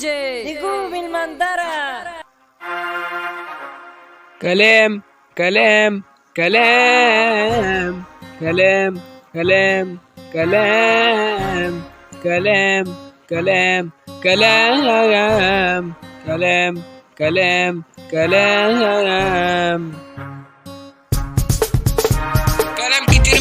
نجوم المنظرة. كلام كلام كلام كلام كلام كلام كلام كلام كلام كلام كلام كلام كلام كتير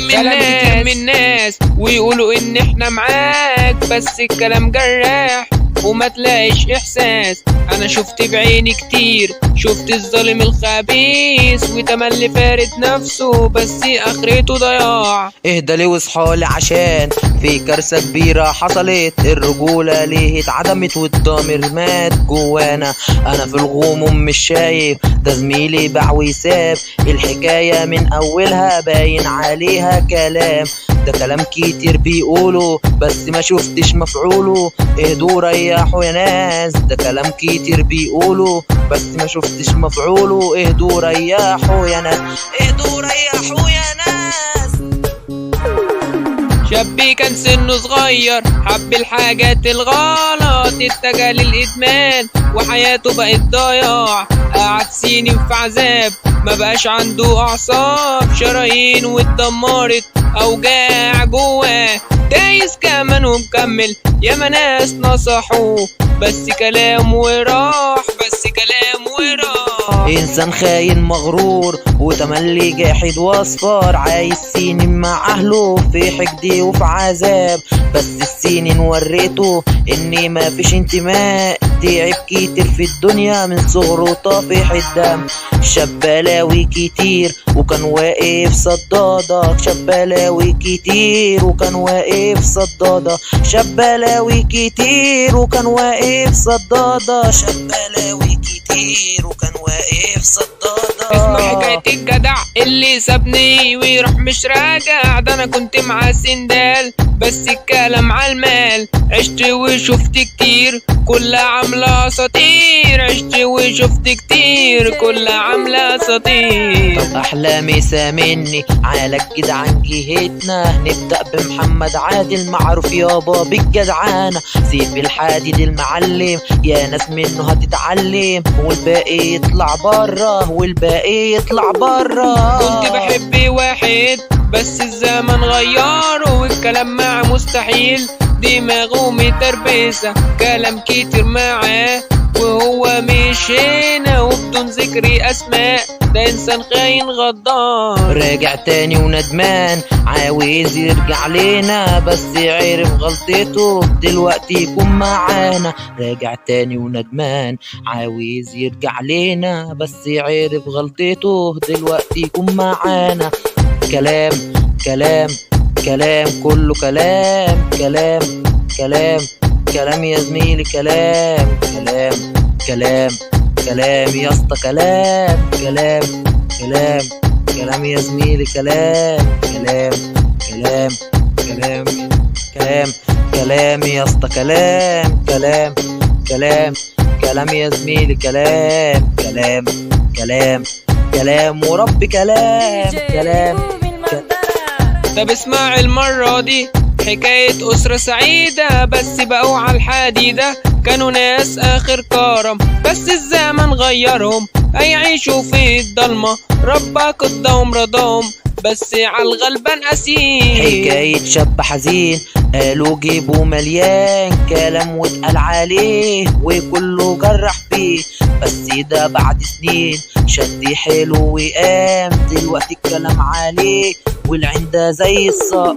من الناس ويقولوا ان احنا معاك، بس الكلام جراح وما تلاقيش احساس. انا شفت بعيني كتير، شفت الظالم الخبيث وتملي فارد نفسه بس اخرته ضياع. اهدى لي واصحالي عشان في كارثة كبيرة حصلت، الرجولة ليه اتعدمت والضمير مات جوانا. انا في الغموم مش شايف، ده زميلي باع وساب، الحكاية من اولها باين عليها كلام. ده كلام كتير بيقولوا بس ما شفتش مفعوله، اهدوا ريحوا يا ناس. ده كلام كتير بيقولوا بس ما شفتش مفعوله، اهدوا ريحوا يا ناس، اهدوا ريحوا يا ناس. شاب كان سنه صغير، حب الحاجات الغلط، اتجه للإدمان وحياته بقت ضياع. قعد سنين في عذاب، ما بقاش عنده أعصاب، شرايين واتدمرت، أوجاع جواه. دايس كمان ومكمل، ياما ناس نصحوه بس كلام وراح، بس كلام وراح. انسان خاين مغرور وتملي جاحد واصفار، عايش سنين مع اهله في حقد وفي عذاب، بس السنين وريته ان ما فيش انتماء. تعب كتير في الدنيا من صغره طافح الدم، شاب بلاوي كتير وكان واقف صدادة، شاب بلاوي كتير وكان واقف صدادة، شاب بلاوي كتير وكان واقف صدادة، شاب بلاوي كتير وكان واقف صدادة. اسمع حكاية الجدع اللي سابني ويروح مش راجع، ده انا كنت مع سندال بس الكلام عالمال. عشت وشفت كتير كلها عاملة اساطير، عشت وشفت كتير كلها عاملة اساطير. طب احلامي سامني على الجدعان جهتنا، نبدأ بمحمد عادل معروف يابا بالجدعانة، سيف الحديد المعلم يا ناس منه هتتعلم، والباقي يطلع بره والباقي يطلع بره. كنت بحب واحد بس الزمن غيره، والكلام معاه مستحيل، دماغه متربسة، كلام كتير معاه وهو مش هنا، وبدون ذكر اسماء ده انسان خاين غدار. راجع تاني وندمان عاوز يرجع لينا، بس عرف غلطته دلوقتي يكون معانا. راجع تاني وندمان عاوز يرجع لينا، بس عرف غلطته دلوقتي يكون معانا. كلام كلام كلام كله كلام كلام كلام كلام يا زميلي، كلام كلام كلام كلام يا اسطى، كلام كلام كلام كلام يا زميلي، كلام كلام كلام كلام كلام كلام يا اسطى، كلام كلام كلام كلام يا زميلي، كلام كلام كلام كلام ورب كلام كلام. طب اسمع المرة دي حكاية أسرة سعيدة، بس بقوا على الحديدة، كانوا ناس آخر كرم بس الزمن غيرهم، هيعيشوا في الضلمة ربك اداهم رضاهم، بس عالغلبان أسير. حكاية شاب حزين قالوا جيبه مليان كلام واتقال عليه وكله جرح فيه، بس ده بعد سنين شد حلو وقام، دلوقتي الكلام عليه والعين ده زي الصقر.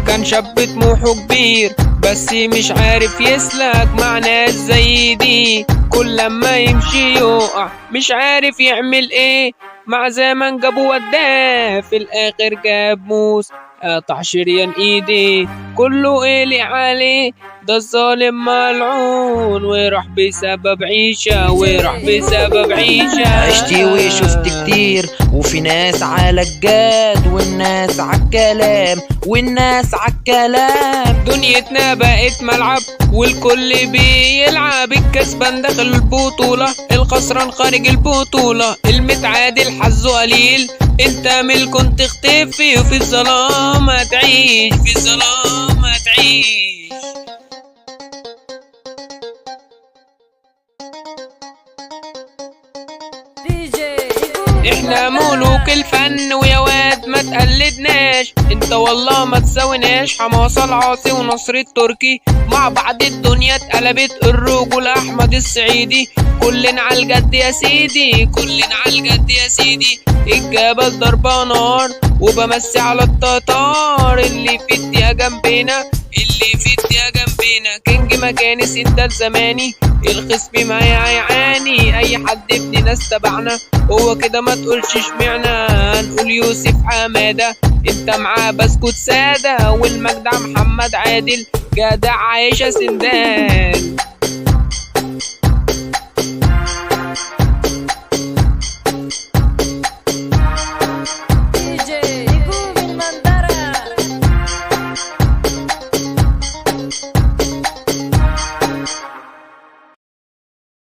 كان شاب طموحه كبير بس مش عارف يسلك مع ناس زي دي، كل لما يمشي يقع مش عارف يعمل ايه، مع زمن جابه وداه في الاخر جاب موس، قطع شريان ايدي كله قلق عليه، ده الظالم ملعون وراح بسبب عيشة، وراح بسبب عيشة. عشت وشفت كتير وفي ناس على الجاد والناس عالكلام والناس عالكلام. دنيتنا بقت ملعب والكل بيلعب، الكسبان داخل البطولة الخسران خارج البطولة، المتعادل حظه قليل، انت ملك تختفي وفي الظلام هتعيش، في الظلام هتعيش. احنا ملوك الفن ويا واد ما تقلدناش، انت والله ما تساويناش. حماصة العاصي ونصر التركي مع بعض الدنيا اتقلبت. الرجل احمد السعيدي كلنا على الجد يا سيدي، كلنا على الجد يا سيدي. الجبل ضربة نار وبمسي على التتار اللي في الدقيقة جنبنا، اللي في الدقيقة جنبنا. كينج مكاني سندال زماني، الخصم معايا هيعاني. اي حد ابن ناس تبعنا هو كده ما تقولش اشمعنا. هنقول يوسف حمادة انت معاه بسكوت سادة، والمجدع محمد عادل جدع عايشة سندال.